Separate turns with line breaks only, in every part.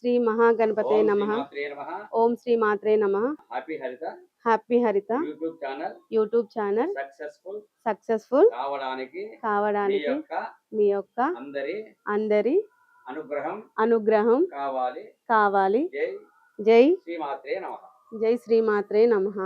శ్రీ మహాగణపతే నమః. ఓం శ్రీ మాత్రే నమః. హ్యాపీ హరిత యూట్యూబ్ ఛానల్ సక్సెస్ఫుల్ కావడానికి మీ యొక్క అందరి అనుగ్రహం కావాలి. జై శ్రీ మాత్రే నమః.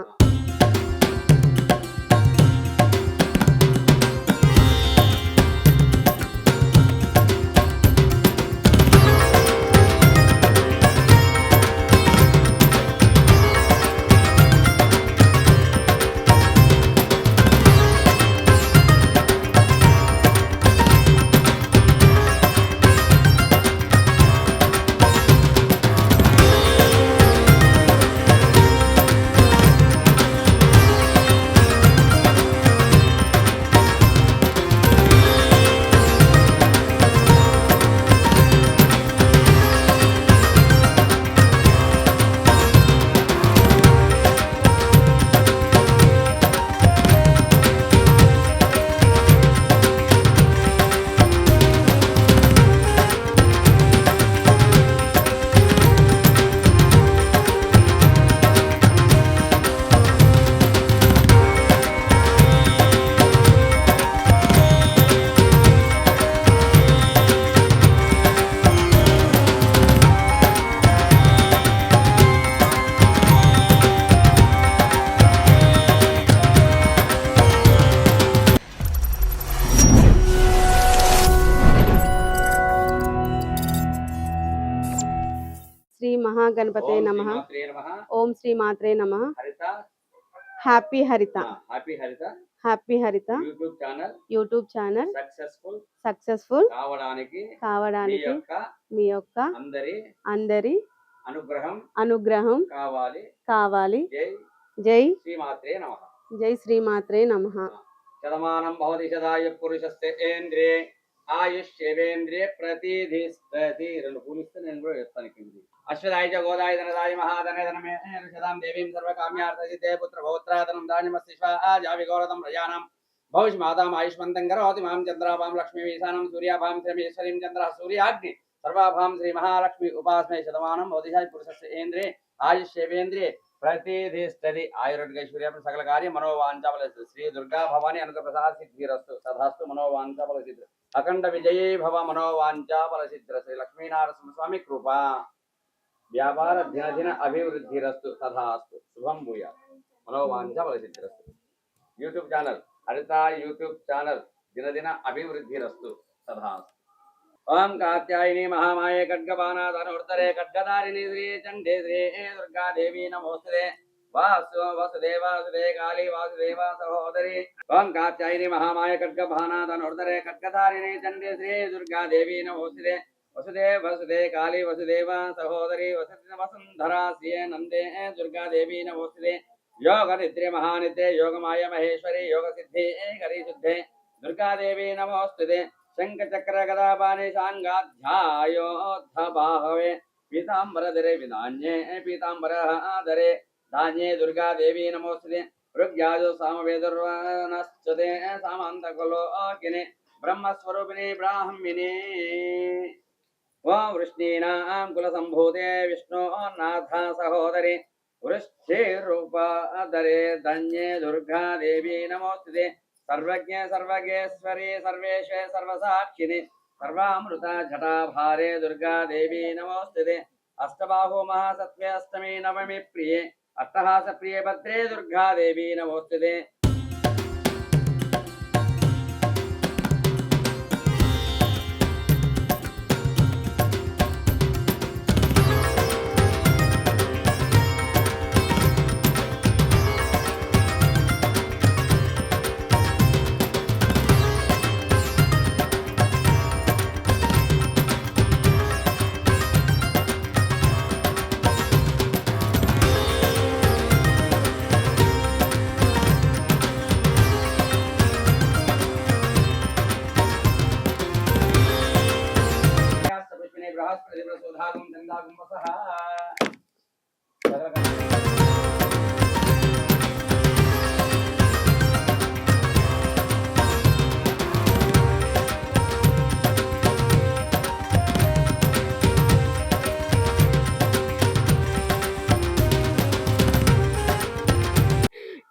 శ్రీ మహాగణపతే నమః. ఓం శ్రీ మాత్రే నమః. హ్యాపీ హరిత యూట్యూబ్ ఛానల్ సక్సెస్ఫుల్ కావడానికి మీ యొక్క అందరి అనుగ్రహం కావాలి. జై శ్రీ మాత్రే నమః.
శతమానం భవతి శతాయు పురుషస్యేంద్రియే ఆయుష్యేంద్రియ ప్రతిధిష్టతి. రెండు పూలిస్తే నేను కూడా చెప్తాను. కింది అశ్వదాయ చ గోదాయ ధనదాయ మహాధన ధనమే శతాం దేవీం సర్వకామ్యార్థసిద్ధే పుత్ర పౌత్రాధనం ధాన్యమస్తి జావిగౌరవం ప్రజానాం భవిష్య మాతాం ఆయుష్మంతం కరోతి మాం చంద్రాభాం లక్ష్మీ ఈశానం సూర్యాభాం శ్రీమేశ్వరీం చంద్ర సూర్యాగ్ని సర్వాభాం శ్రీ మహాలక్ష్మి ఉపాసనే. శతమానం భవతి పురుషస్యేంద్రియే ఆయుష్యేంద్రియే ప్రతిధిష్టతి. ఆయుర్గైశ్వర్యం సకల కార్య మనోవాంఛాబల శ్రీ దుర్గా భవాని అనుగ్రహ ప్రసాద సిద్ధిరస్తు తథాస్తు. మనోవాంఛాబల సిద్ధి అఖండ విజయీ భవ మనోవాంఛాబల సిద్ధిర. శ్రీ లక్ష్మీనారసింహ స్వామి కృపా వ్యాపార దిన అభివృద్ధిరస్తు తథాస్తు. శుభం భూయా మనోవాంఛాబల సిద్ధిరస్తు. యూట్యూబ్ ఛానల్ హరిత యూట్యూబ్ ఛానల్ దిన అభివృద్ధిరస్తు తథాస్తు. ఓం కాత్యాయని మహామాయే ఖడ్గపానాధనుర్ధరే ఖడ్గధారిణి శ్రీ చండే శ్రీ దుర్గా దేవి నమోస్తుతే. వాసుదేవాసుదే కాళీ వాసుదేవ సహోదరి. ఓం కాత్యాయని మహామాయ ఖడ్గపానాధనుర్ధరే ఖడ్గధారిణి చండే శ్రీ దుర్గా దేవి నమోస్తుతే. వసుదే కాళీ వసుదేవ సహోదరి వసుంధరా శ్రీ నందే దుర్గా దేవి నమోస్తుతే. యోగ నిద్రే మహానిద్రే యోగమాయ మహేశ్వరి యోగ సిద్ధి హరి శుద్ధే దుర్గా దేవి నమోస్తుతే. శంఖ చక్ర గదాపాని సాంగాధ్యాయోద్ధబాహవే పీతాంబరధరే విధాన్యే పీతాంబరధరే ధాన్యే దుర్గా దేవి నమోస్తుతే. ఋగ్యాజో సామవేదుర్వనశ్చతే సామంతకులోకినే బ్రహ్మస్వరూపిణి బ్రాహ్మిణి. ఓం వృష్ణీనాం కుల సంభూతే విష్ణోనాథ సహోదరి వృష్టిరూపధరే ధన్యే దుర్గా దేవి నమోస్తుతే. సర్వజ్ఞ సర్వగేశ్వరి సర్వేశే సర్వసాక్షిని సర్వామృత జటాభారే దుర్గా దేవి నమోస్తుతే. అష్టబాహు మహాసత్వే అష్టమి నవమి ప్రియే అట్టహాస ప్రియ భద్రే దుర్గా దేవి నమోస్తుతే.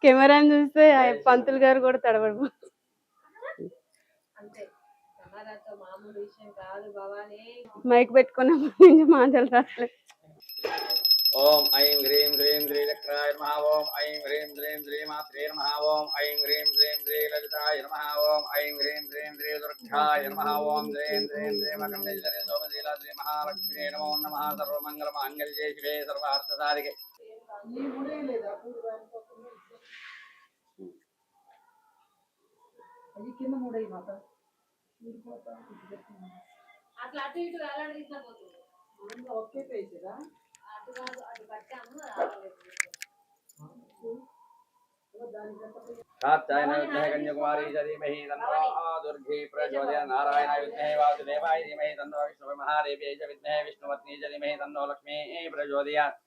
కెమెరాని చూస్తే ఆ పంతులు గారు కూడా తడబడిపో. మైక్ పెట్టుకున్నప్పటి నుంచి మాటలు రాట్లేదు.
ఓం ఐం హ్రీం శ్రీం శ్రీ చక్రాయ నమః. ఓం ఐం హ్రీం శ్రీం శ్రీ మాత్రే నమః. ఓం ఐం హ్రీం శ్రీం శ్రీ లలితాయ నమః. ఓం ఐం హ్రీం శ్రీం శ్రీ దుర్గాయ నమః. ఓం శ్రీం శ్రీం శ్రీ మకండేశ్వరి సోమశీలా శ్రీ మహాలక్ష్మీ నమో నమః. సర్వమంగళ మాంగళ్యే శివే సర్వార్థ సాధికే.
అట్లా అటు ఇటు వేలాడదీసిపోతుంది. ఒకే పేజీరా అటు కాదు అటు కట్టాము.
कात्यायनाय विद्महे कन्याकुमारी च धीमहि तन्नो दुर्गे प्रचोदयात्। नारायणाय विद्महे वासुदेवाय धीमहि तन्नो विष्णुमहादेव्यै च विद्महे विष्णुपत्नी च धीमहि तन्नो लक्ष्मी प्रचोदयात्।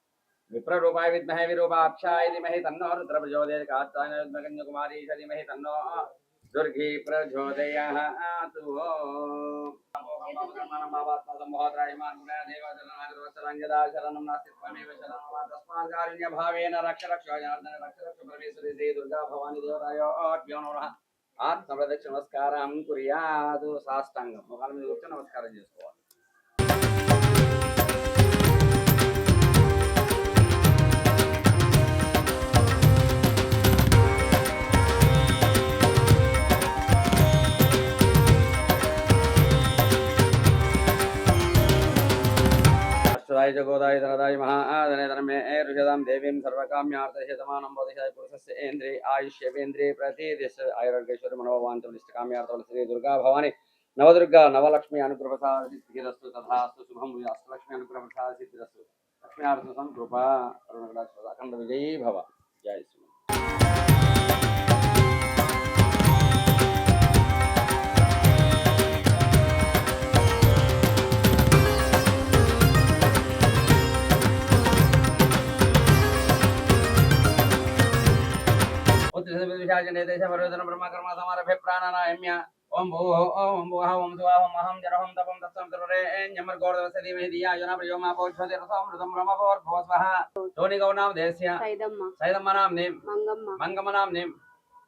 विप्ररूपाय विद्महे विरूपाक्षाय धीमहि तन्नो रुद्र प्रचोदयात्। कात्यायनाय विद्महे कन्याकुमारी च धीमहि तन्नो दुर्गे प्रचोदयात्। शरणं नास्ति त्वमेव शरणं तस्मात्कारुण्यभावेन रक्ष रक्ष जनार्दन रक्ष रक्ष परमेश्वरी श्री दुर्गा भवानी देवताभ्यो नमः। आत्मप्रदक्षिण नमस्कारं कुर्यात्। साष्टांगं मुखाల మీద కూర్చొని నమస్కారం చేసుకోవాలి. अष्टदाय जगोदाय धनदाय महाधने धनमे ऋषदां देवीं सर्वकाम्यार्थशतमानं बोधिशाय पुरुषस्य इन्द्रिय आयुष्येन्द्रिय प्रतिदिश आयुर्गेश्वर मनोवाञ्छनिष्ठकाम्यार्थं श्री दुर्गा भवानी नवदुर्गा नवलक्ष्मी अनुग्रहप्रसाद सिद्धिरस्तु तथास्तु शुभं अष्टलक्ष्मी अनुग्रहप्रसाद सिद्धिरस्तु लक्ष्म्यार्थं संकृपा करुणकटाक्ष अखंड विजयी भव। जय श्री ब्रह्म समारभे प्राणानायम्य ओम भूः ओम भुवः ओम सुवः ओम अहं जरहं तपं तत्सं तरुरेण्यमर्गोर्धवस्य धीमहि धिया यो न प्रचोदयात्। पोषते रसमृतं ब्रह्मभोर्भवस्वः तोनिगौ नाम देस्य सैदम्म नाम्नीं मंगम नाम्नीं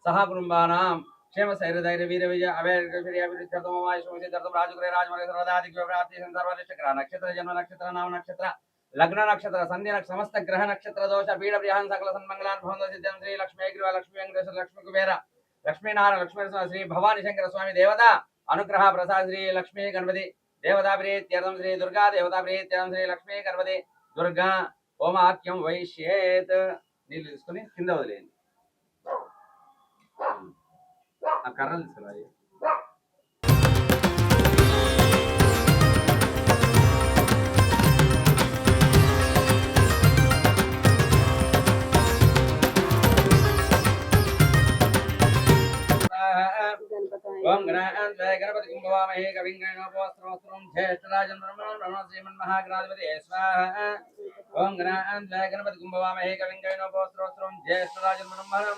सह कुटुम्बानां क्षेम स्थैर्यधैर्य वीर विजय अभयर्गविर्याभिवृद्ध्यर्थं राजगुरे राजमर्ग सर्वदाधिक्य प्राप्ति सर्वनिष्ठकरा नक्षत्र जन्म नक्षत्र नाम नक्षत्र लग्न नक्षत्र संधि नक्षत्र समस्त ग्रह नक्षत्र दोष पीड़ ब्रियान सकल सन्मंगलान भवन्तो सिद्धं श्री लक्ष्मी ग्रीव लक्ष्मी वेंकटेश्वर लक्ष्मी कुबेर लक्ष्मी नारायण लक्ष्मी श्री भवानी शंकर स्वामी देवता अनुग्रह प्रसाद श्री लक्ष्मी गणपति देवता प्रीत्यर्थं श्री दुर्गा देवता प्रीत्यर्थं श्री लक्ष्मी गणपति दुर्गा ओमाक्यं वैश्येत నీళ్ళు తీసుకొని కింద వదిలేయండి. ఆ కర్రలు తీసుకురాయి. ओम गणानां गणपति कुंभवामहे कविं गणोपवस्त्रवस्त्रं ज्येष्ठराजं ब्रह्मणो श्रीमन्महागणाधिपति स्वाहा। ओम गणानां गणपति कुंभवामहे कविं गणोपवस्त्रवस्त्रं ज्येष्ठराजं ब्रह्मणो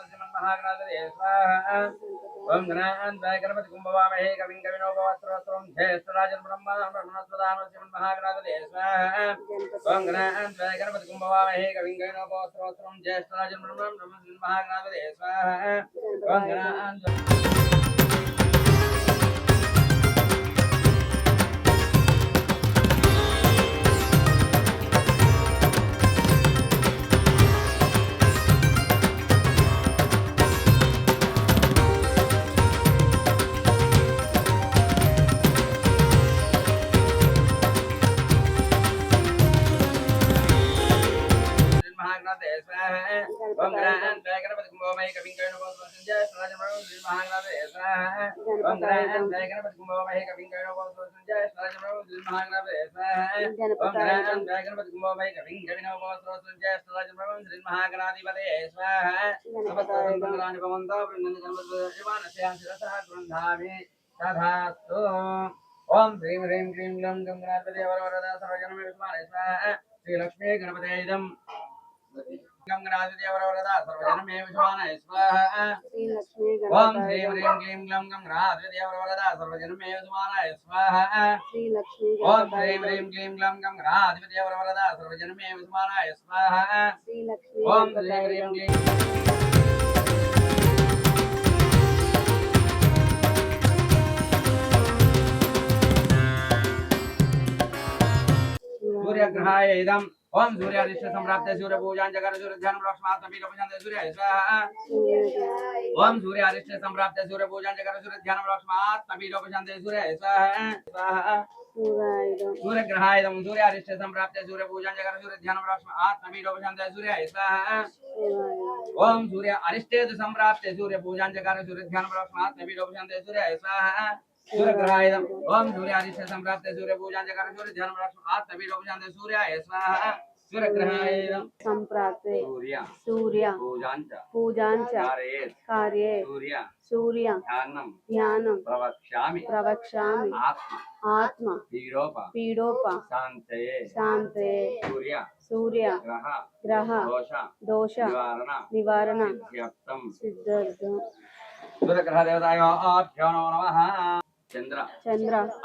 श्रीमन्महागणाधिपति स्वाहा। ओम गणानां गणपति कुंभवामहे कविं गणोपवस्त्रवस्त्रं ज्येष्ठराजं ब्रह्मणो श्रीमन्महागणाधिपति स्वाहा। ओम गणानां गणपति कुंभवामहे कविं गणोपवस्त्रवस्त्रं ज्येष्ठराजं ब्रह्मणो श्रीमन्महागणाधिपति स्वाहा। ओम गणानां ओम गणानां गणपति कुंभवामहे कविं गणोपवस्त्रं ज्येष्ठराजं ब्रह्मणो स्वाहा। ओम गणानां गणपति कुंभवामहे कविं गणोपवस्त्रं ज्येष्ठराजं ब्रह्मणो स्वाहा। ओम गणानां गणपति कुंभवामहे कविं गणोपवस्त्रं ज्येष्ठराजं ब्रह्मणो स्वाहा। समस्त मंगलानि भवन्तु ब्रह्मणि गणपतिवानस्यां शिरसः गृह्णामि तथास्तु। ओम ह्रीं ह्रीं क्लीं ग्लौं गं गणाधिपति वरवरदा सर्वजनमे विस्मरे स्वाहा। श्री लक्ष्मी गणपतये इदं गम गणाधिदेव वरदा सर्वजनमे विश्वानाय स्वाहा
श्री लक्ष्मी
ओम
गणपतये
श्रीं ह्रीं क्लीं ग्लौं गं गणाधिदेव वरदा सर्वजनमे विश्वानाय स्वाहा
श्री लक्ष्मी
ओम श्रीं
गणपतये
ह्रीं क्लीं ग्लौं गं गणाधिदेव वरदा सर्वजनमे विश्वानाय स्वाहा
श्री लक्ष्मी
ओम श्रीं ह्रीं
गणपतये
क्लीं सूर्यग्रहाय इदम् ओम सूर्यादित्य सम्प्राप्ते सूर्य पूजां जगर सूर्य ध्यान ब्रह्मात्मपीठ उपशान्ते सूर्याय स्वाहा ओम सूर्यादित्य सम्प्राप्ते सूर्य पूजां जगर सूर्य ध्यान ब्रह्मात्मपीठ उपशान्ते सूर्याय स्वाहा स्वाहा सूर्यग्रहाय इदम् सूर्यादित्य सम्प्राप्ते सूर्य पूजां जगर सूर्य ध्यान ब्रह्मात्मपीठ उपशान्ते सूर्याय स्वाहा ओम सूर्य अरिष्टेतु सम्प्राप्ते सूर्य पूजां जगर सूर्य ध्यान ब्रह्मात्मपीठ उपशान्ते सूर्याय स्वाहा सूर्यग्रहाय इदम् ओम सूर्यादित्य सम्प्राप्ते सूर्य पूजां जगर सूर्य ध्यान ब्रह्मात्मपीठ उपशान्ते सूर्याय स्वाहा सूर्यग्रहाय इदम्
सम्प्राप्ते
सूर्य
सूर्य पूजां च कार्ये सूर्य ध्यानं प्रवक्ष्यामि आत्मा पीडोप शान्तये सूर्य ग्रह दोष निवारण सिद्ध्यर्थम्
सूर्यग्रह देवताभ्यो नमः चंद्र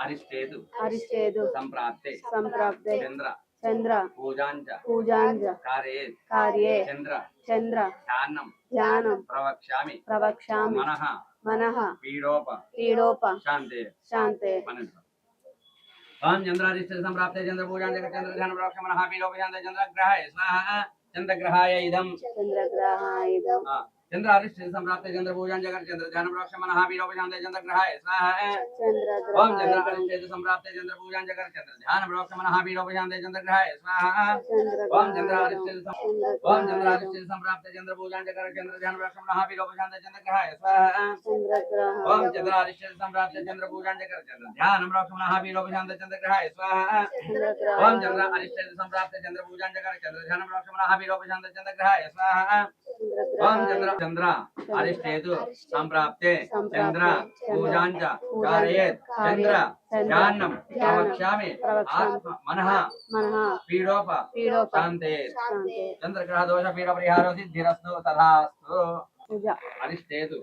अरिष्टेतु संप्राप्ते चंद्र पूजां च कार्ये चंद्र ध्यानं प्रवक्ष्यामि मनः पीडोप शान्ते
ओम चंद्रादित्य संप्राप्ते चंद्र पूजां जगत चंद्र ध्यान प्रवक्ष्य मनः पीडोप शान्ते चंद्रग्रहाय स्वाहा चंद्रग्रहाय इदम् चंद्र अरिष्ट सम्प्राप्ते चंद्र पूजां जगर चंद्र ध्यान प्रवक्ष्य मनः पीडोप शान्ते चंद्रग्रहाय स्वाहा ओम चंद्र अरिष्ट सम्प्राप्ते चंद्र पूजां जगर चंद्र ध्यान प्रवक्ष्य मनः पीडोप शान्ते चंद्रग्रहाय स्वाहा ओम चंद्र अरिष्ट सम्प्राप्ते चंद्र पूजां जगर चंद्र ध्यान प्रवक्ष्य मनः पीडोप शान्ते चंद्रग्रहाय स्वाहा ओम चंद्र अरिष्ट सम्प्राप्ते चंद्र पूजां जगर चंद्र ध्यान प्रवक्ष्य मनः पीडोप शान्ते चंद्रग्रहाय स्वाहा ओम चंद्र अरिष्ट सम्प्राप्ते चंद्र पूजां जगर चंद्र ध्यान प्रवक्ष्य मनः पीडोप शान्ते चंद्रग्रहाय स्वाहा ओम चंद्र अरिष्टेतु संप्राप्ते चंद्र पूजां च कारयेत् चंद्र ध्यानं प्रवक्ष्यामि आत्मा मनः पीडोप शान्ते चंद्रग्रह दोष पीड परिहारो सिद्धिरस्तु तथास्तु अरिष्टेतु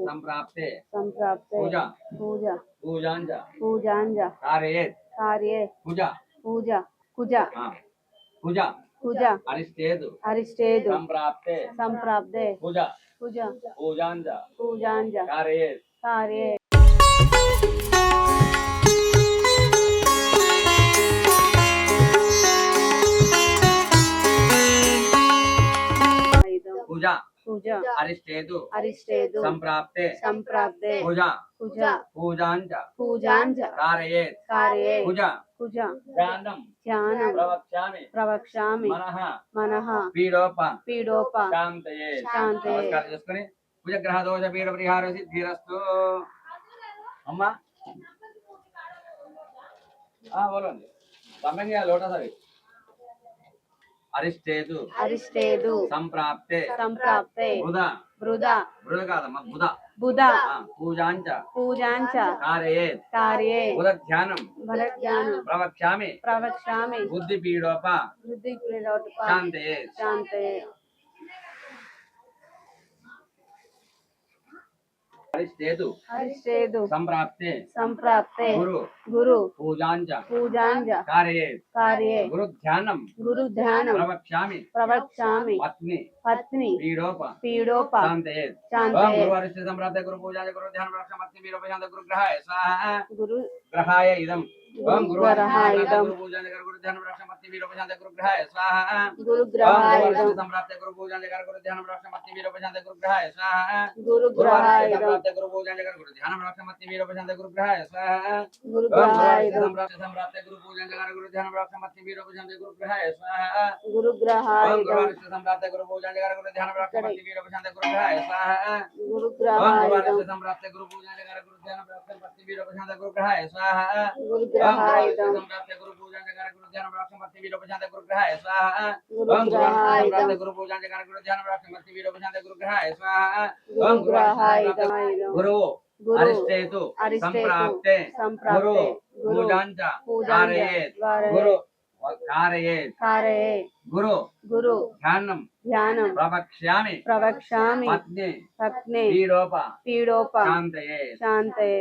संप्राप्ते पूजां च कारयेत् पूजा अरिष्टेतु संप्राप्ते पूजां च कारयेत् पूजा अरिष्टेतु संप्राप्ते पूजां च कारयेत् पूजा ध्यानं प्रवक्ष्यामि मनः पीडोप शान्तये नमस्कार చేసుకొని పూజగ్రహ దోష పీడ పరిహార సిద్ధిరస్తు అమ్మా बोलोंడి సమయంగా లోటస్ అవి अरिष्टेतु संप्राप्ते बुध कादम्मा बुध पूजां च कारयेत् बुधध्यानं प्रवक्ष्यामि बुद्धिपीडोप शान्तये अरिष्टेतु संप्राप्ते गुरु पूजां च कारयेत् गुरुध्यानं प्रवक्ष्यामि पत्नी पीडोप शान्तये ओम गुरु अरिष्ट संप्राप्ते गुरु पूजां च गुरु ध्यान प्रवक्ष्यामि पत्नी पीडोप शान्ते गुरुग्रहाय स्वाहा ग्रहाय इदम् ओम गुरु गुरु पूजां च गुरु ध्यान प्रवक्ष्यामि पत्नी पीडोप शान्ते गुरुग्रहाय स्वाहा गुरुग्रहाय इदम् संप्राप्ते गुरु पूजां च गुरु ध्यान प्रवक्ष्यामि पत्नी पीडोप शान्ते गुरुग्रहाय स्वाहा गुरुग्रहाय इदम् गुरु पूजां च गुरु ध्यान प्रवक्ष्यामि पत्नी पीडोप शान्ते गुरुग्रहाय स्वाहा गुरुग्रहाय इदम् संप्राप्ते गुरु पूजां च गुरु ध्यान प्रवक्ष्यामि पत्नी पीडोप शान्ते गुरुग्रहाय स्वाहा गुरुग्रहाय इदम् संप्राप्ते गुरु पूजां च गुरु ध्यान प्रवक्ष्यामि पत्नी पीडोप शान्ते गुरुग्रहाय स्वाहा गुरुग्रहाय इदम् संप्राप्ते गुरु पूजां च गुरु ध्यान प्रवक्ष्यामि पत्नी पीडोप शान्ते गुरुग्रहाय स्वाहा गुरुग्रहाय इदम् संप्राप्ते गुरु पूजां च गुरु ध्यान प्रवक्ष्यामि पत्नी पीडोप शान्ते गुरुग्रहाय स्वाहा गुरुग्रहाय संप्राप्ते गुरु पूजां च गुरु ध्यान प्रवक्ष्यामि पत्नी पीडोप शान्ते गुरुग्रहाय स्वाहा गुरुग्रहाय इदम् गुरु अरिष्टेतु संप्राप्ते गुरु पूजां च कारयेत् गुरु कारयेत्
कारयेत्
गुरु
गुरु
ध्यानं प्रवक्ष्यामि पत्नी
पत्नी
पीडोप शान्तये
शान्तये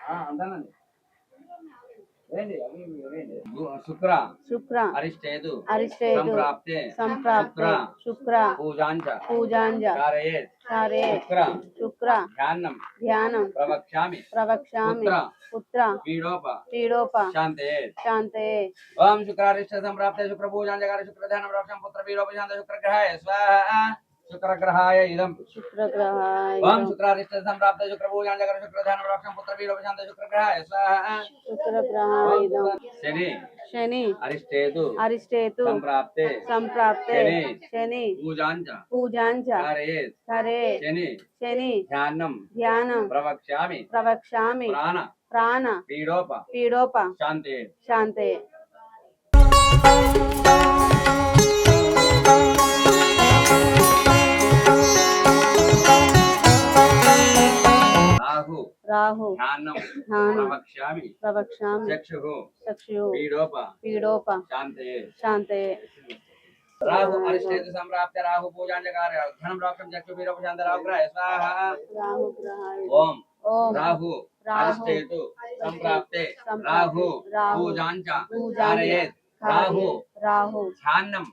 అందానండి शुक्र अरिष्टेतु
संप्राप्ते शुक्र पूजाञ्च कारयेत् शुक्र ध्यानं प्रवक्ष्यामि पुत्र पीडोप शान्तये
ओम शुक्रारिष्ट संप्राप्ते शुक्र पूजाञ्च कारयेत् शुक्र ध्यानं प्रवक्ष्यामि पुत्र पीडोप शान्तये शुक्र ग्रहाय स्वाहा शुक्रग्रहाय इदं ओम शुक्रारिष्ट संप्राप्ते शुक्र पूजाञ्च कारयेत् शुक्र ध्यानं प्रवक्ष्यामि पुत्र पीडोप शान्तये शुक्रग्रहाय स्वाहा
शुक्रग्रहाय इदं शनि अरिष्टेतु संप्राप्ते शनि पूजाञ्च कारयेत् शनि ध्यानं प्रवक्ष्यामि प्राण पीडोप शान्तये राहु ध्यानं प्रवक्ष्यामि चक्षुः पीडोप शान्तये राहु अरिष्टेतु संप्राप्ते राहु पूजाञ्च कारयेत् धनं प्रवक्ष्यामि चक्षुः पीडोप शान्तये राहु ग्रहाय स्वाहा ओम राहु अरिष्टेतु संप्राप्ते राहु पूजाञ्च कारयेत् राहु ध्यानं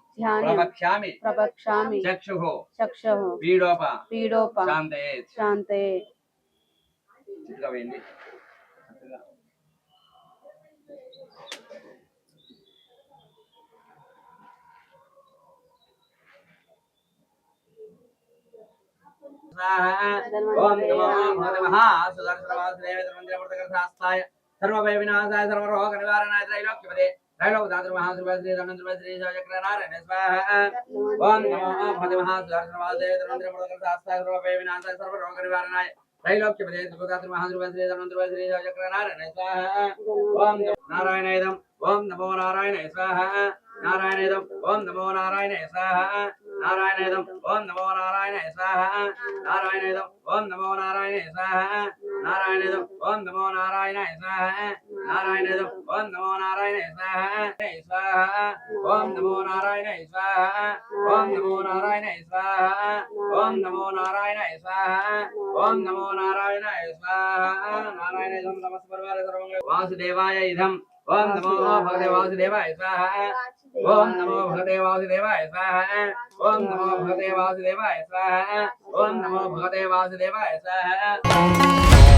प्रवक्ष्यामि चक्षुः पीडोप शान्तये ओम नमो सुदर्शनवासुदेव मंदिरमूर्तकर्तास्ताय सर्वभयविनाशाय सर्वरोग निवारणाय त्रैलोक्यपदे त्रैलोक्यदातृमहाश्रीवासुदेव धनंजयश्री चक्रनारायण स्वाहा ओम नमो सुदर्शनवासुदेव मंदिरमूर्तकर्तास्ताय सर्वभयविनाशाय सर्वरोग निवारणाय त्रैलोक्यपदे त्रैलोक्यदातृमहाश्रीवासुदेव धनंजयश्री चक्रनारायण स्वाहा ओम नारायणेदं ओम नमो नारायणाय स्वाहा नारायणेदं ओम नमो नारायणाय स्वाहा नारायणेदं ओम नमो नारायणाय स्वाहा नारायणेदं ओम नमो नारायणाय स्वाहा नारायणेदं ओम नमो नारायणाय स्वाहा नारायणेदं ओम नमो नारायणाय स्वाहा स्वाहा ओम नमो नारायणाय स्वाहा ओम नमो नारायणाय स्वाहा ओम नमो नारायणाय स्वाहा ओम नमो नारायणाय स्वाहा नारायणेदं नमस्कार सर्वं वासुदेवाय इदं ओम नमो भगवते वासुदेवाय स्वाहा ओम नमो भगवते वासुदेवाय स्वाहा ओम नमो भगवते वासुदेवाय स्वाहा ओम नमो भगवते वासुदेवाय स्वाहा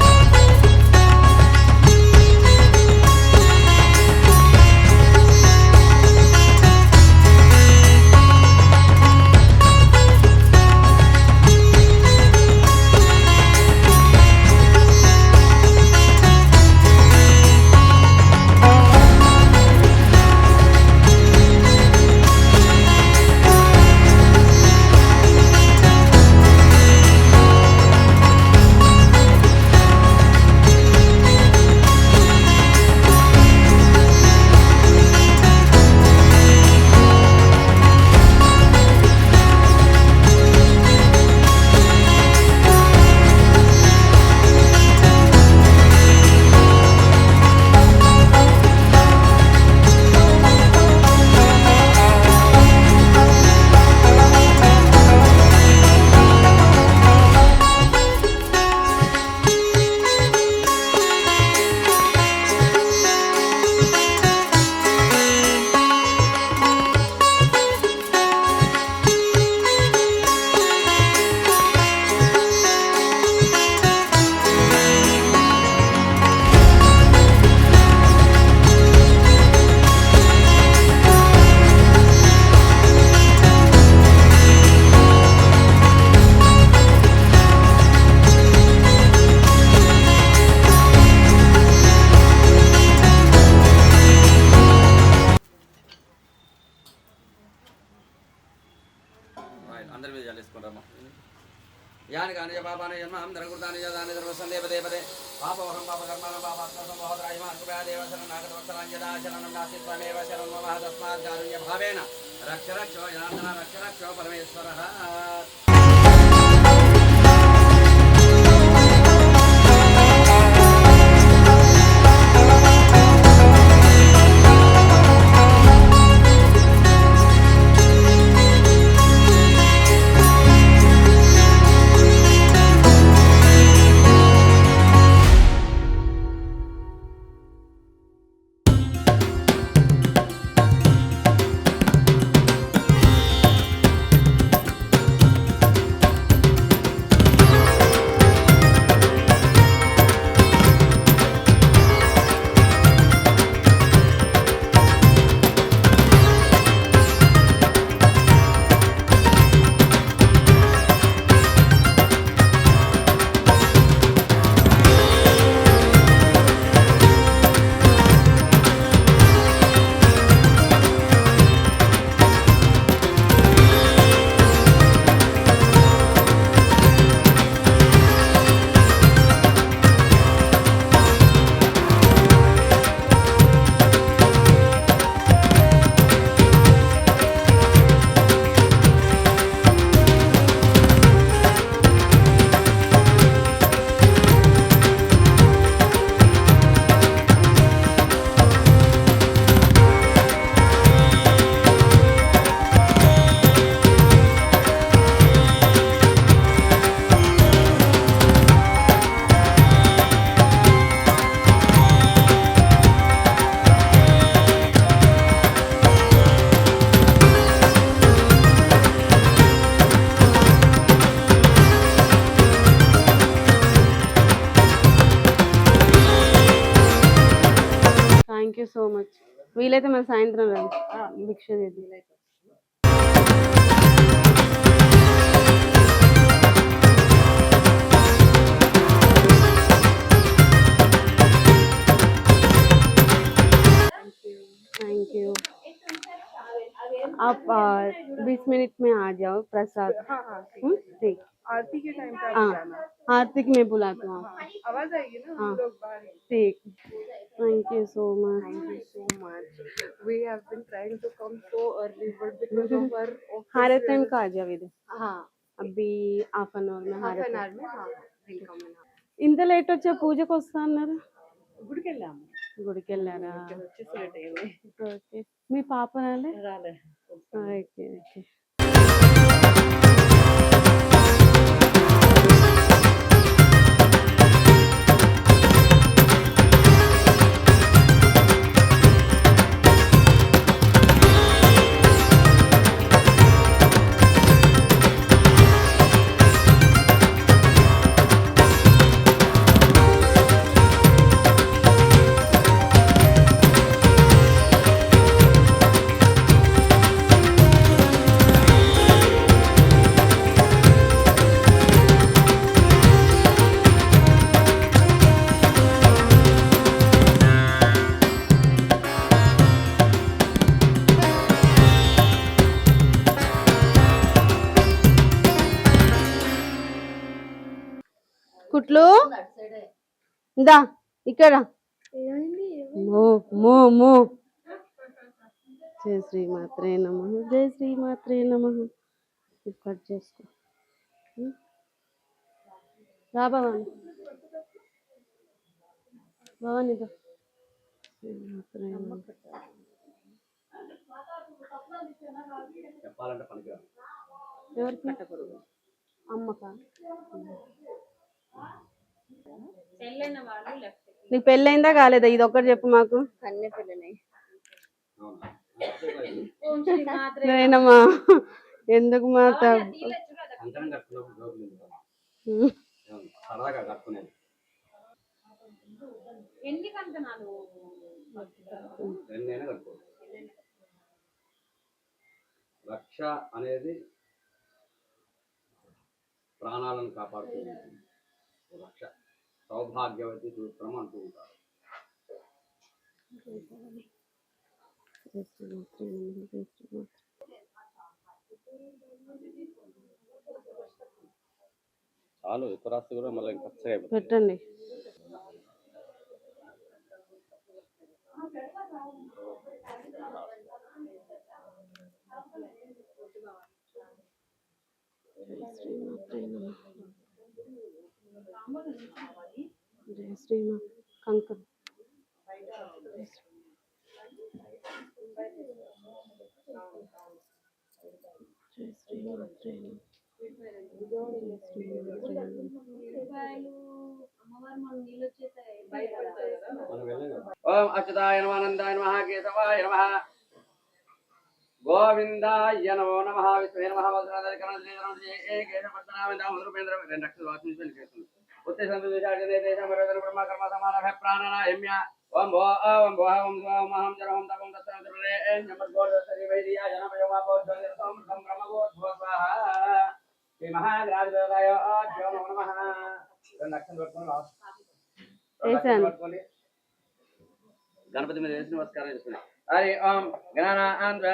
అందరి మీద చల్లేసుకుంటారమ్మా యాని కాని పాపాని జన్మం ధనకృతాని జాతాని సర్వసందేవ దేవతే పాపవహం పాపకర్మాణం పాపాత్మసం మహోదరాయమాన్ కృపయాదేవ నాగతవత్సరాంజదాశరణం నాసిత్వమేవ శరణం మమ తస్మాత్ కారుణ్య భావేన రక్ష రక్షో జనార్దన రక్ష రక్షో పరమేశ్వరః
వీలైతే మరి సాయంత్రం రండి భిక్ష చేద్దాం. Thank you. आप 20 मिनट में आ जाओ प्रसाद.
हाँ
ठीक.
आरती के टाइम पे
हाँ
जाना.
आरती में बुलाती हूँ.
आवाज आएगी ना
हाँ.
हम लोग बाहर.
ठीक. Thank you so much.
Thank you so much. We have been trying to come so early, but because of our office.
हारे टाइम का आ जाओ इधर.
हाँ
అబ్బి half an hour
half an hour में हाँ we'll come in.
ఇంత లేట్ వచ్చే పూజకు వస్తా అన్నారు.
గుడికి వెళ్ళాము.
గుడికి వెళ్ళారా?
వచ్చేసి లేట్ అయింది.
ఓకే. మీ పాప రాలే?
రాలే.
Okay okay. కుట్లు దా ఇక్కడ మో మో మో. జయ శ్రీమాత్రే నమః. జయ శ్రీమాత్రే నమః. కట్ చేసుకో. రా భవాని. భవాని దా. శ్రీమాత్రే నమః.
చెప్పాలంటే పనికిరాదు.
ఎవరికి? అమ్మకా? నీకు పెళ్ళైందా కాలేదా? ఇది ఒక్కటి చెప్పు మాకు.
కన్య పిల్లని
అవునా?
నేనమ్మా ఎందుకు మాత
కంకణం కట్టుకున్నప్పుడు జోకులు ఎందుకు? సరదాగా కట్టుకునేది.
ఎన్ని కంకణాలు?
రెండైనా కట్టుకోవచ్చు. రక్ష అనేది ప్రాణాలను కాపాడుతుంది. రక్ష సౌభాగ్యవతి సూత్రం అంటూ ఉంటారు. చాలు ఎక్కువ రాస్తే కూడా మళ్ళీ ఖర్చు
పెట్టండి. జయ శ్రీమా కంకర్. జయ శ్రీమాత్రే నమః.
ఓం అచ్యుతాయ నమః అనంతాయ నమః కేశవాయ నమః గోవిందాయ నమో నమః విష్ణువే నమః వజ్రాధర కరణశ్రీధరం శ్రీ కేశపద్మనాభం రూపేంద్ర రెండు అక్షర వాస్మిని చేస్తుంది ఉత్తే సంతోషాజనే దేశం వరదన బ్రహ్మ కర్మ సమారభ ప్రాణాయామ్య ఓం భో ఓం భో ఓం స్వాహం మహం జరహం తపం దత్తరే నమస్గోదరి వైదియా జనమయమా బోధం బ్రహ్మగోధ స్వాహ శ్రీ మహాగ్రాధిదేవాయ ఆజ్ఞో నమః రెండు అక్షరం పట్టుకొని గణపతి మీద వేసి నమస్కారం చేస్తున్నాయి. హరి ఓం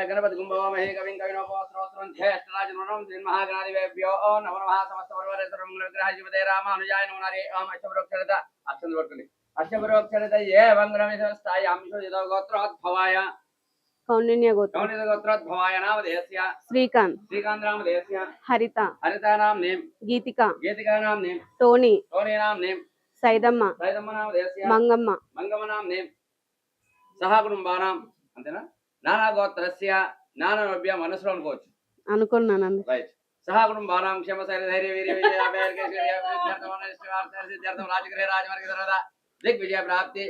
గణపతి కుంభమహే కవిం కవినోపస్త్రోత్రం జ్యేష్ఠరాజనం శ్రీ మహాగణాధిపేభ్యో నమో నమః సమస్త పరివారేశ్వరం విగ్రహజీవతే రామానుజాయ నమో హరి ఓం అష్టపరోక్షరత అక్షరం పట్టుకోండి. అష్టపరోక్షరత ఏ వంగ్రమిస్థాయి అంశో గోత్రోద్భవాయ
కౌండిన్య గోత్రం.
కౌండిన్య గోత్రోద్భవాయ నామధేయస్య
శ్రీకాంత్.
శ్రీకాంత్ నామధేయస్య
హరిత.
హరిత నామ నేమ్.
గీతిక.
గీతిక నామ నేమ్.
టోనీ.
టోనీ నామ నేమ్.
సైదమ్మ.
సైదమ్మ నామధేయస్య
మంగమ్మ.
మంగమ్మ నామ నేమ్. సహా కుటుంబానాం అంతేనా? నానా గోత్రస్య నానవ్య మనసులో అనుకోవచ్చు.
అనుకున్నాను.
రైట్. సహా కుటుంబానాం క్షమ శైర్య ధైర్య వీర్య విజయ సిద్ధార్థం రాజగృహ రాజవర్గ ధరద దిగ్విజయ ప్రాప్తి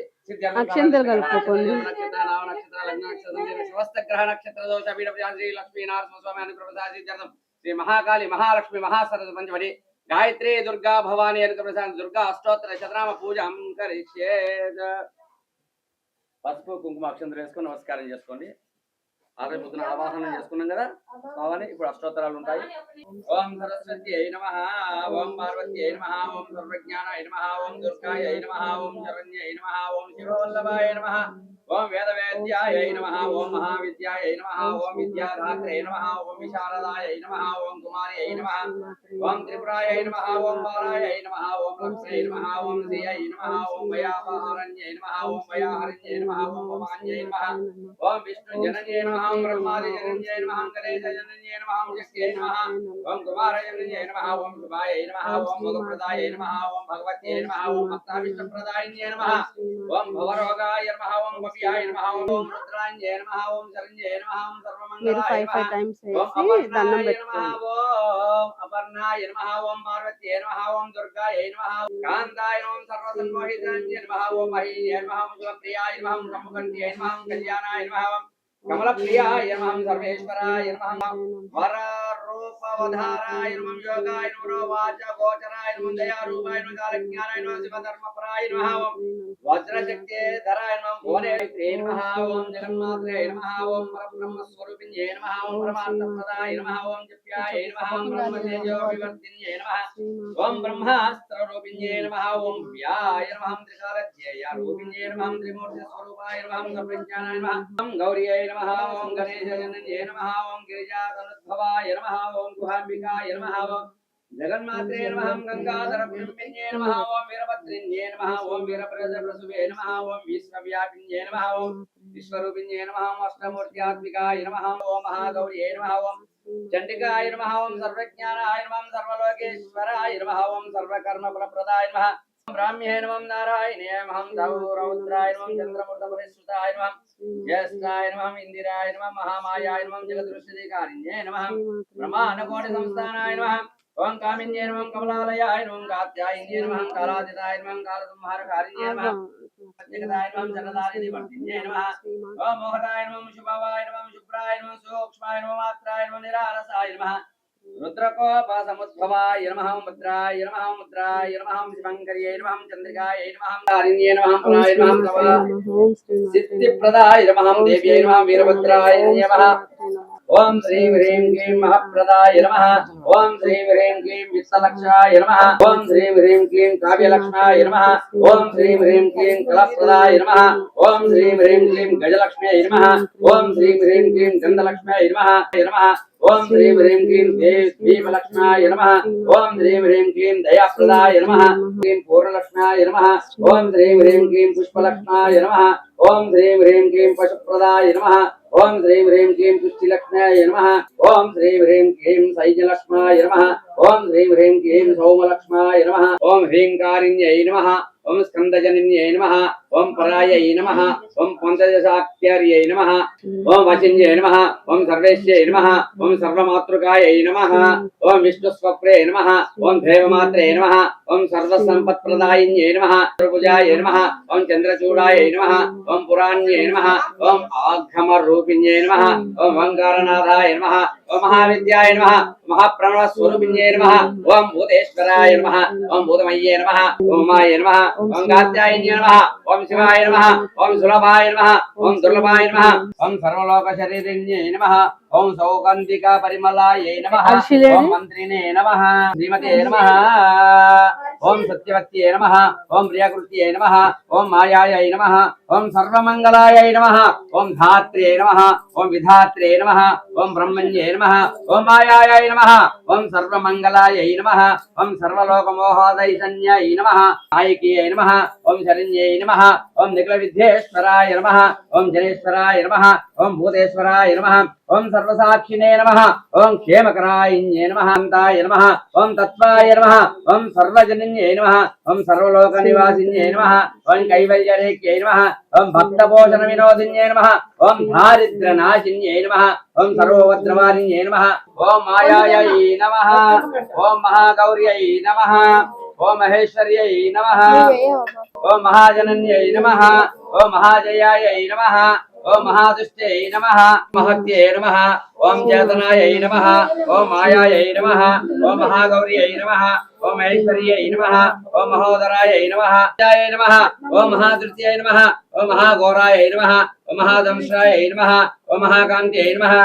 అక్షంతలు కలుపుకోండి.
నక్షత్ర నామ నక్షత్ర లగ్న నక్షత్రం సమస్త గ్రహ నక్షత్ర దోష పీడ శ్రీ లక్ష్మీ నారసింహ స్వామి అనుగ్రహ సిద్ధార్థం శ్రీ మహాకాళి మహాలక్ష్మి మహాసరస్వతి పంచమడి గాయత్రి దుర్గా భవాని అనుగ్రహ దుర్గా అష్టోత్తర శతనామ పూజ కరిష్యేత్. పసుపు కుంకుమ అక్షంతలు వేసుకొని నమస్కారం చేసుకోండి. ఆల్రెడీ పొద్దున ఆవాహనం చేసుకున్నాం కదా కావాలి. ఇప్పుడు అష్టోత్తరాలు ఉంటాయి. ఓం సరస్వత్యై నమః, ఓం పార్వత్యై నమః, ఓం సర్వజ్ఞానాయ నమః, ఓం దుర్గాయై నమః, ఓం శరణ్యై నమః, ఓం శివవల్లభాయ నమః, ఓం వేదవేద్యాయ నమః, ఓం మహావిద్యాయ నమః, ఓం విద్యాధాత్రే నమః, ఓం విశారదాయ నమః, ఓం కుమార్యై నమః, ఓం త్రిపురాయ నమః, ఓం బాలాయ నమః, ఓం లక్ష్మీ నమః, ఓం శ్రీయై నమః, ఓం వయాపహారణ్యై నమః, ఓం వయాహరణ్యై నమః, ఓం భవాన్యై నమః, ఓం విష్ణు జనన్యై నమః, ఓం బ్రహ్మాది జనన్యై నమః, ఓం గణేశ జనన్యై నమః, ఓం శక్త్యై నమః, ఓం కుమార జనన్యై నమః, ఓం శుభాయ నమః, ఓం భోగప్రదాయ నమః, ఓం భగవత్యై నమః, ఓం భక్తావిష్టప్రదాయిన్యై నమః, ఓం భవరోగాయ నమః, ఓం గోపియాయ నమః, ఓం రుద్రాయ నమః, ఓం శరణ్యై నమః, ఓం
మీరు
సర్వమంగళాయ
5
నమః,
times
ఓం
వేసి దండం
అపర్ణాయ నమః,
పెట్టుకోండి.
ఓం అపర్ణాయ నమః, ఓం పార్వత్యై నమః, ఓం దుర్గాయ నమః, కాంతాయ నమః, ఓం సర్వసన్మోహితాయ నమః, ఓం మహీయాయ నమః, ఓం శుభప్రియాయ నమః, ఓం కముకంఠ్యాయ నమః, ఓం కళ్యాణాయ నమః, ఓం కమలప్రియాయ నమః, ఓం సర్వేశ్వరాయ నమః, వరరూపవధారాయ నమః, యోగాయ నమః, వాచ గోచరాయ నమః, దయారూపాయ నమః, కాలజ్ఞానాయ నమః, శివధర్మపరాయ నమః, ఓం వజ్రశక్తే ధరాయ నమః, భువనేశ్వరే నమః, ఓం జగన్మాత్రే నమః, ఓం పరబ్రహ్మస్వరూపిణ్యే నమః, ఓం పరమార్థప్రదాయ నమః, ఓం దివ్యాయ నమః, ఓం బ్రహ్మతేజో వివర్తిన్యే నమః, ఓం బ్రహ్మాస్త్రరూపిణ్యే నమః, ఓం వ్యాయ నమః, త్రికాలజ్ఞేయ రూపిణ్యే నమః, త్రిమూర్తి స్వరూపాయ నమః, సర్వజ్ఞానాయ నమః, ఓం గౌర్యై నమః, ఓం గణేశజనన్యే నమః, ఓం గిరిజాతనుద్భవాయ నమః, ఓం గుహాంబికాయ నమః, ఓం జగన్మాత్రే నమః, గంగాధరపుష్పిన్యే నమః, ఓం వీరభద్రిన్యే నమః, ఓం వీరప్రసవే నమః, ఓం విశ్వవ్యాపిన్యే నమః, ఓం విశ్వరూపిణ్యే నమః, ఓం అష్టమూర్త్యాత్మికాయ నమః, ఓం మహాగౌర్యే నమః, ఓం చండికాయ నమః, ఓం సర్వజ్ఞానాయ నమః, సర్వలోకేశ్వరాయ నమః, ఓం సర్వకర్మఫలప్రదాయ నమః, బ్రాహ్మ్యే నమః, నారాయణే నమః, రౌద్రాయ నమః, చంద్రమూర్తపరిశ్రుతాయ నమః, జ్యేష్ఠాయ నమః, ఇందిరాయ నమః, మహామాయాయ నమః, జగదృశ్యధికారిణ్యే నమః, బ్రహ్మాండకోటి సంస్థానాయ నమః, ఓం కామిన్యే నమః, కమలాలయాయ నమః, కాత్యాయన్యే నమః, కాలాదితాయ నమః, కాలసంహారకారిణ్యే నమః, ప్రత్యేకతాయ నమః, జగదాదిని వర్తిన్యే నమః, ఓం మోహదాయ నమః, శుభావాయ నమః, శుభ్రాయ నమః, సూక్ష్మాయ నమః, మాత్రాయ నమః, నిరాలసాయ నమః, రుద్రకోపసముద్భవాయ నమః, ముద్రాయ నమః, ముద్రాయ నమః, శివంకర్యై నమః, చంద్రికాయ నమః, తారిణ్యే నమః, పునాయ నమః, తవ
ఓం శ్రీమాత్రే
సిద్ధిప్రదాయ నమః, దేవ్యై నమః, వీరభద్రాయ నమః, ఓం శ్రీం హ్రీం క్లీం మహాప్రదాయ నమః, ఓం శ్రీం హ్రీం క్లీం విత్తలక్షాయ నమః, ఓం శ్రీం హ్రీం క్లీం కావ్యలక్ష్మాయ నమః, ఓం శ్రీం హ్రీం క్లీం కళప్రదాయ నమః, ఓం శ్రీం హ్రీం క్లీం గజలక్ష్మ్యై నమః, ఓం శ్రీం హ్రీం క్లీం గంధలక్ష్మ్యై నమః, ఓం శ్రీం హ్రీం క్లీం భీమలక్ష్మాయ నమః, ఓం శ్రీం హ్రీం క్లీం దయాప్రదాయ నమః, క్లీం పూర్ణలక్ష్మాయ నమః, ఓం శ్రీం హ్రీం క్లీం పుష్పలక్ష్మాయ నమః, ఓం శ్రీం హ్రీం క్లీం పశుప్రదాయ నమః, ఓం శ్రీం హ్రీం క్లీం పుష్టిలక్ష్మాయ నమః, ఓం శ్రీం హ్రీం క్లీం సైజలక్ష్మాయ నమః, ఓం శ్రీం హ్రీం క్లీం సౌమలక్ష్మాయ నమః, ఓం హ్రీంకారిణ్యై నమః, ఓం స్కందజనన్యై నమః, ఓం పరాయై నమః, ఓం పంచదశాఖ్యార్యై నమః, ఓం వశిన్యై నమః, ఓం సర్వేశ్యై నమః, ఓం సర్వమాతృకాయై నమః, ఓం విష్ణుస్వప్రే నమః, ఓం దేవమాత్రే నమః, ఓం సర్వసంపత్ప్రదాయిన్యై నమః, పూజాయ నమః, ఓం చంద్రచూడాయ నమః, ఓం పురాణ్యై నమః, ఓం ఆఘమరూపిణ్యై నమః, ఓం ఓంకారనాథాయ నమః, ఓం మహావిద్యాయ నమః, మహాప్రణవస్వరూపిణ్యై నమః, ఓం భూతేశ్వరాయ నమః, ఓం భూతమయ్యే నమః, ఓం ఉమాయ నమః, ఓం గాత్యాయన్యై నమః, ఓం శివాయ నమః, ఓం సులభాయ నమః, ఓం దుర్లభాయ నమః, ఓం సర్వలోకశరీరిణ్యై నమః, ఓం సౌగంధికా పరిమళాయై నమః, ఓం మంత్రినే నమః, శ్రీమతే నమః, ఓం సత్యవత్యై నమః, ఓం ప్రియకృత్యై నమః, ఓం మాయాయై నమః, ఓం సర్వమంగళాయై నమః, ఓం ధాత్ర్యై నమః, ఓం విధాత్ర్యై నమః, ఓం బ్రహ్మణ్యై నమః, ఓం మాయాయై నమః, ఓం సర్వమంగళాయై నమః, ఓం సర్వలోకమోహదైసన్యై నమః, నాయకియై నమః, ఓం శరణ్యై నమః, ఓం నిఖిల విద్యేశ్వరాయ నమః, ఓం జనేశ్వరాయ నమః, ఓం భూతేశ్వరాయ నమః, ఓం సర్వసాక్షినే నమః, ఓం క్షేమకరాయిన్యై నమః, అంతాయ నమః, ఓం తత్వాయ నమః, ఓం సర్వజనన్యై నమః, ఓం సర్వలోక నివాసిన్యై నమః, ఓం కైవల్యరేక్యై నమః, ఓం భక్తపోషణ వినోదిన్యై నమః, ఓం దారిద్ర్యనాశిన్యై నమః, ఓం సర్వోపద్రవారిణ్యై నమః, ఓం మాయాయై నమః, ఓం మహాగౌర్యై నమః, ఓం మహేశ్వర్యై నమః, ఓం మహాజనన్యై నమః, ఓం మహాజయాయై నమః, ఓం మహాదుష్ట్యై నమః మహత్యై నమః ఓం చేతనాయై నమః ఓం మాయాయై నమః ఓం మహాగౌర్యై నమః ఓం ఐశ్వర్యై నమః ఓం మహోదరాయై నమః నమః ఓం మహాదృత్యై నమః ఓం మహాఘోరాయై నమః ఓం మహాదంశాయై నమః ఓం మహాకాంత్యై నమః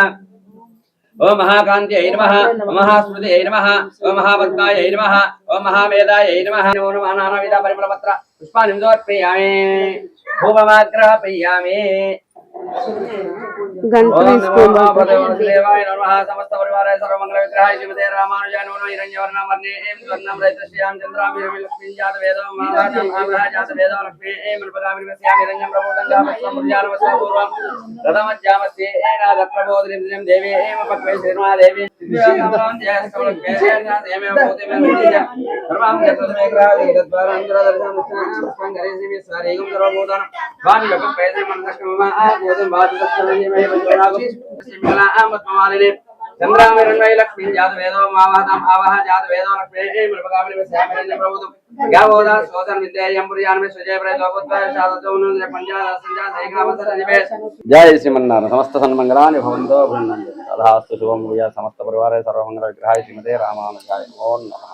ఓం మహాకాంత్యై నమః ఓం మహాస్మృతియై నమః ఓం మహాపద్మాయై నమః ఓం మహామేధాయై నమః నమో నమః నానావిధ పరిమళపత్ర పుష్పాన్ని సమర్పయామి భూమమాగ్రహపయామి
గంటలు
దేవాయ నమః సమస్త పరివారాయ సర్వమంగళ విగ్రహాయ శ్రీమతే రామానుజాయ నమః హిరణ్యవర్ణమర్ణేయం స్వర్ణం రజతశ్యాం చంద్రాం లక్ష్మీం జాత వేదం మావాజం ఆవహ జాత వేదం లక్ష్మీం మృపదామి వస్యామి హిరణ్యం ప్రబోధంగా వస్మృజాన వస్మపూర్వం రథమధ్యామస్యే నాద ప్రబోధినిం దేవేమ పక్వే శ్రీమాదేవి దివ్యాకామరాం జయస్తవలక్ష్మీం భూతిమే సర్వం యత్రమే గ్రహాది తద్వారాంతర దర్శనం సంగరేసి సారేగం సర్వభూతానం వాని లకం పేదే మనసకమమ ఆగోదం బాధస్తమయమే వజ్రాగం సిమలా ఆమత్మాలినే చంద్రామిరణై లక్ష్మీ జాత వేదో మావహతం ఆవహ జాత వేదో లక్ష్మీ మృపగామిని వస్యామి ప్రభుతం యావోదా సోదన్ విద్యాయం పుర్యానమే సుజయ ప్రయోగోత్తాయ శాదతోను పంజాద సంజా సైగ్రామసర నివేశ జయ శ్రీమన్నారాయణ సమస్త సన్మంగళాని భవంతో భృన్నంతు తథాస్తు శుభం భూయా సమస్త పరివారాయ సర్వమంగళ విగ్రహాయ శ్రీమతే రామానుజాయ ఓం నమః.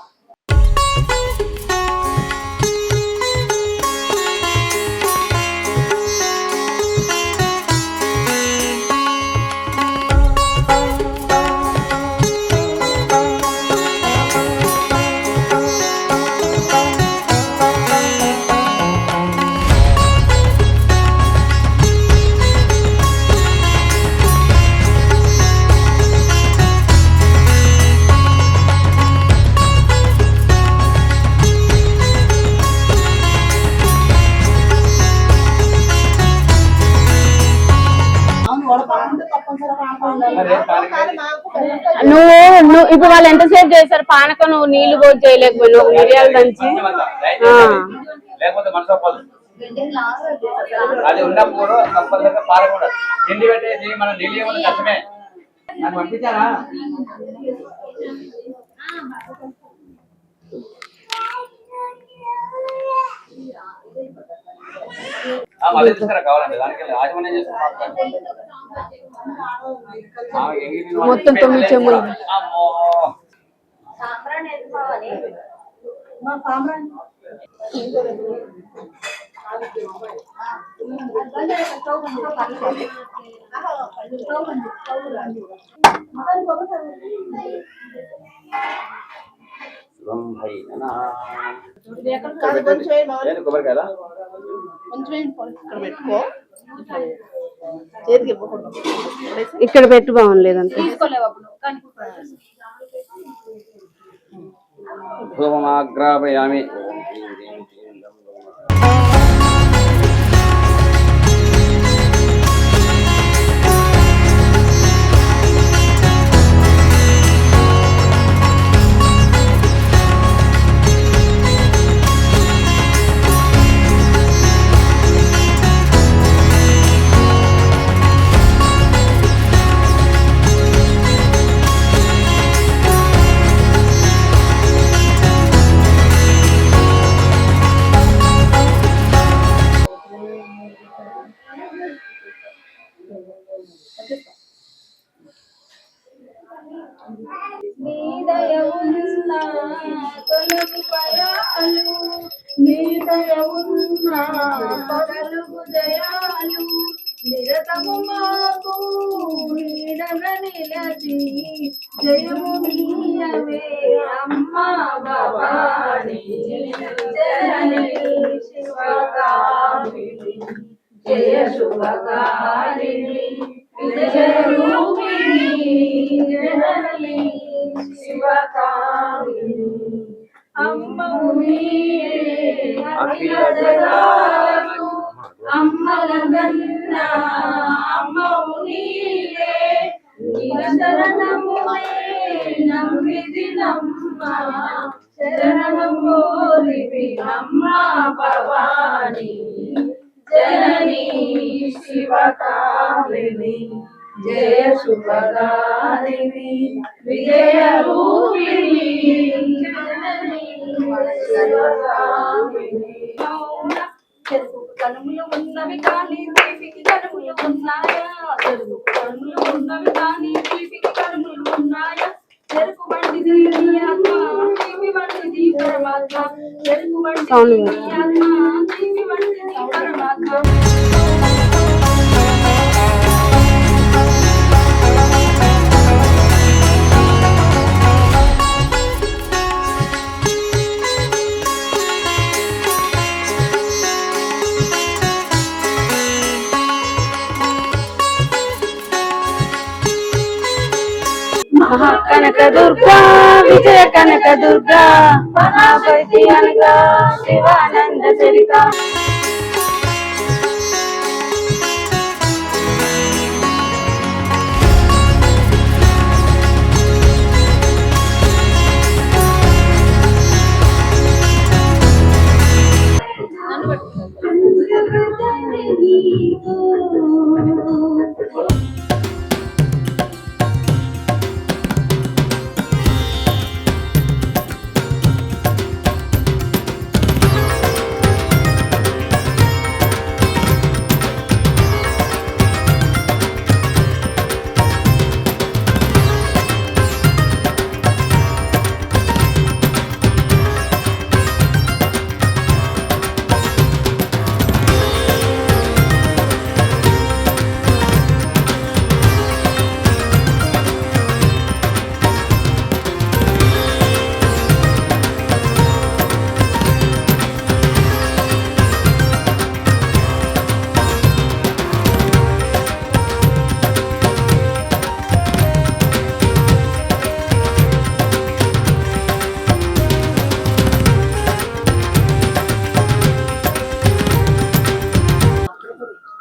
నువ్వు ఇప్పుడు వాళ్ళు ఎంతసేపు చేశారు పానకం, నువ్వు నీళ్లు పోసి చేయలేకపోయినావు, మిరియాలు దంచి.
లేకపోతే మనసు ఒప్పదు. అది ఉన్నప్పుడు కంపల్సరిగా పారకూడదు. తిండి పెట్టేసి మనం నీళ్ళు ఇవ్వడం కష్టమే. నాకు పంపించారా? మళ్ళీ తీసుకురా కావాలంటే దానికి యాజమాన్యం చేసుకుని
మొత్తం 9 చెంబులు.
కొబ్బరికాయలా
ఇక్కడ పెట్టు బాగుండలేదంటే
ధూమమాగ్రాపయామి.
నిరతము మాకు నీడన నిలచి జయము నీయవే అమ్మా భవాని జనని శివకామిని జయ శుభకారిణి విజయ రూపిణి జనని శివకామిని అమ్మవు నీవే అఖిల జగత్తు అమ్మలగన్న అమ్మవు నీవే శరణమునే నమ్మిది నమ్మ శరణము కోరివి అమ్మా భవాని జనని శివకామిని జయ శుభదారిణి విజయ రూపిణి జనని శివకామిని కనుములు ఉన్నవి కానీ తీపికి కనుములు ఉన్నాయా చెరుకు కనుములు ఉన్నవి కానీ తీపికి కనుములు ఉన్నాయా చెరుకు వంటిది నీ ఆత్మ తీపి వంటిది పరమాత్మ చెరుకు వంటిది నీ ఆత్మ తీపి వంటిది పరమాత్మ
మహాకనక దుర్గా విజయ కనక దుర్గా మహాపతి అనగా శివానంద చరిత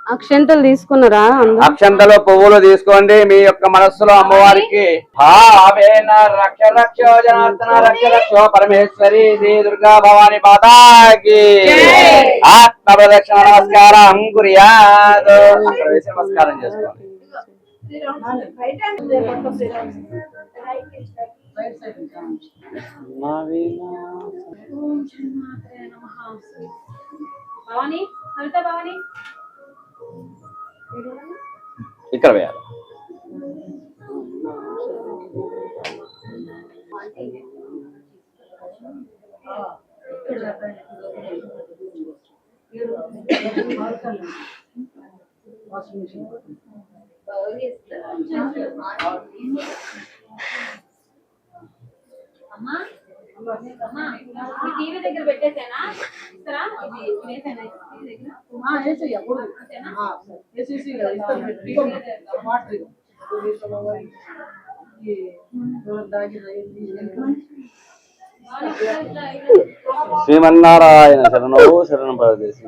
అక్షంతలు తీసుకున్నారా అందరూ?
అక్షంతలో పువ్వులు తీసుకోండి మీ యొక్క మనస్సులో అమ్మవారికి భావేన రక్ష రక్షో జనార్దన రక్ష రక్షో పరమేశ్వరి శ్రీ దుర్గా భవాని మాతాకి ఆత్మ ప్రదక్షిణ నమస్కారం కుర్యాత్. అక్కడ వేసి నమస్కారం చేసుకోండి.
భవాని సవిత భవాని
ఇక్కడ వేయాలి.
అమ్మా అమ్మా టీవీ దగ్గర పెట్టేసేనా ఇస్తారా వేసేనా
శ్రీమన్నారాయణ శరణో శరణం పరదేశి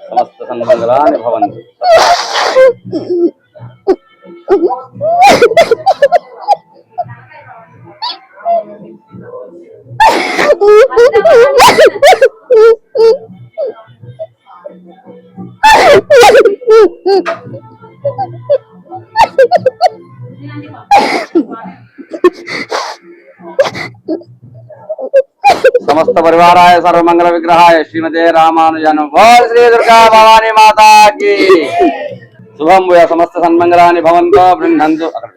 సమస్త సన్మంగళాని భవంతు. సమస్త పరివారాయ సర్వమంగళ విగ్రహాయ శ్రీమతే రామానుజన్ బోల్ శ్రీ దుర్గా భవాని మాతాకి శుభం భూయ సమస్త సన్మంగళాని భవంతో బృందంతు. అక్కడ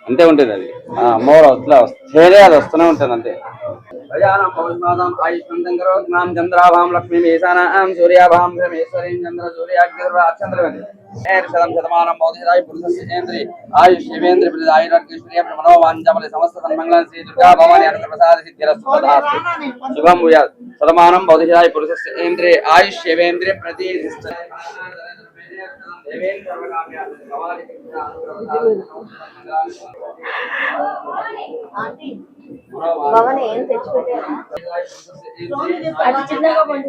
అంతే ఉంటుంది అది మోర్ అట్లా వస్తేనే అది వస్తూనే ఉంటుంది అంతే. చంద్రాభాం లక్ష్మీ ఈశానాం సూర్యాభాం భ్రమేశ్వరీం చంద్ర సూర్యాగ్నిర్వాచంద్రవతి శతమానం బౌద్ధిరాయ పురుషేంద్రి ఆయుష్ శివేంద్రి ఆయుర్వేశ్వర్య మనోవాంఛబలి సమస్త సన్మంగళం శ్రీ దుర్గా భవాని అనుగ్రహ ప్రసాద సిద్ధిరస్తు. శుభం భూయాత్. శతమానం బౌద్ధిరాయ పురుషేంద్రి ఆయుష్ శివేంద్రి ప్రతిష్ఠిత
భవాని ఏం తెచ్చిపెట్టారా అది చిన్నగా పండు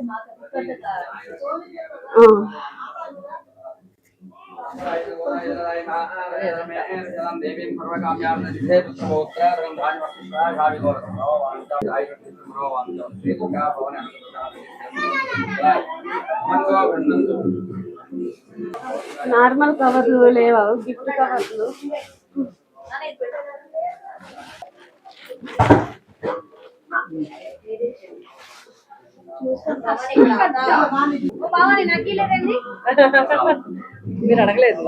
నార్మల్ కవర్లు లేవా గిఫ్ట్ కవర్లు?
మీరు అడగలేదు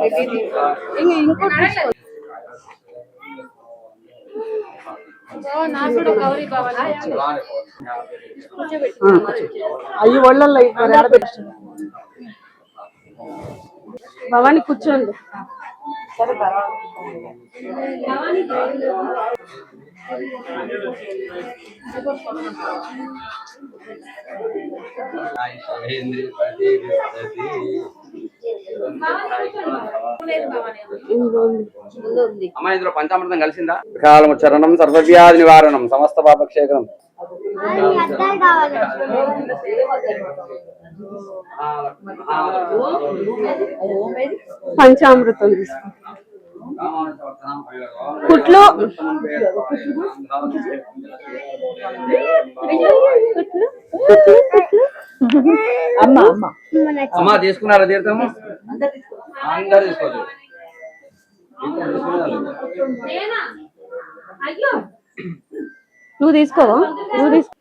అయ్యి ఒళ్ళల్లో మరి ఆడబెట్టు భవాని కూర్చోండి.
అమ్మా ఇందులో పంచామృతం కలిసిందా? కాలము చరణం సర్వవ్యాధి నివారణం సమస్త పాపక్షేత్రం.
పంచామృతం తీసుకో. కుట్లు
అమ్మా తీసుకున్నారా తీర్థము? అందరు తీసుకోవచ్చు.
నువ్వు తీసుకోవా? నువ్వు తీసుకో.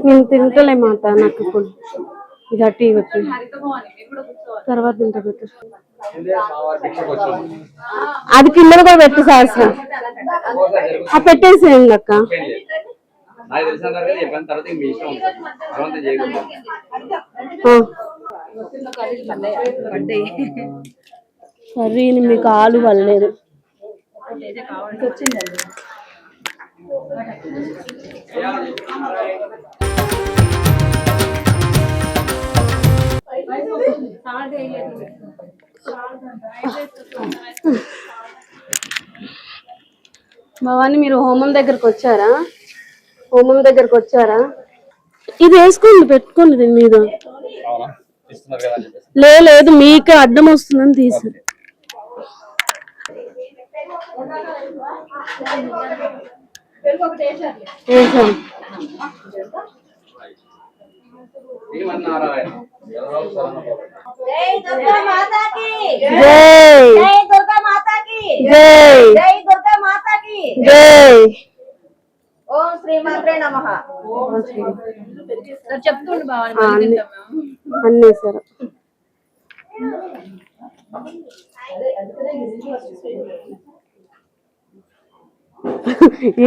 నేను తింటలే మాట, నాకు ఇప్పుడు ఇది అట్టి వచ్చి తర్వాత తింటా పెట్టు. అది కింద కూడా పెట్టు సహస్రం పెట్టేసేయండి అక్క.
నాకు తెలిసిన తర్వాత చెప్పిన తర్వాత మీ ఇష్టం ఉంటుంది. తర్వాత చేయకూడదు.
సరే మీకు ఆలు వల్లేదు. భవాని మీరు హోమం దగ్గరకు వచ్చారా? హోమం దగ్గరకు వచ్చారా? ఇది వేసుకోండి, పెట్టుకోండి దీని మీద. లేదు మీకే అడ్డం వస్తుందని తీసి వేసాం.
జై దుర్గా మాతాకి
జై.
జై దుర్గా మాతాకి
జై.
జై దుర్గా మాతాకి
జై.
ఓం శ్రీమాత్రే నమః. చెప్తుండు
అన్నీ సరే.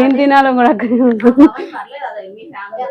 ఏం తినాలో కూడా అక్కడే ఉంటుంది.
పర్లేదు, మీ ఫ్యామిలీ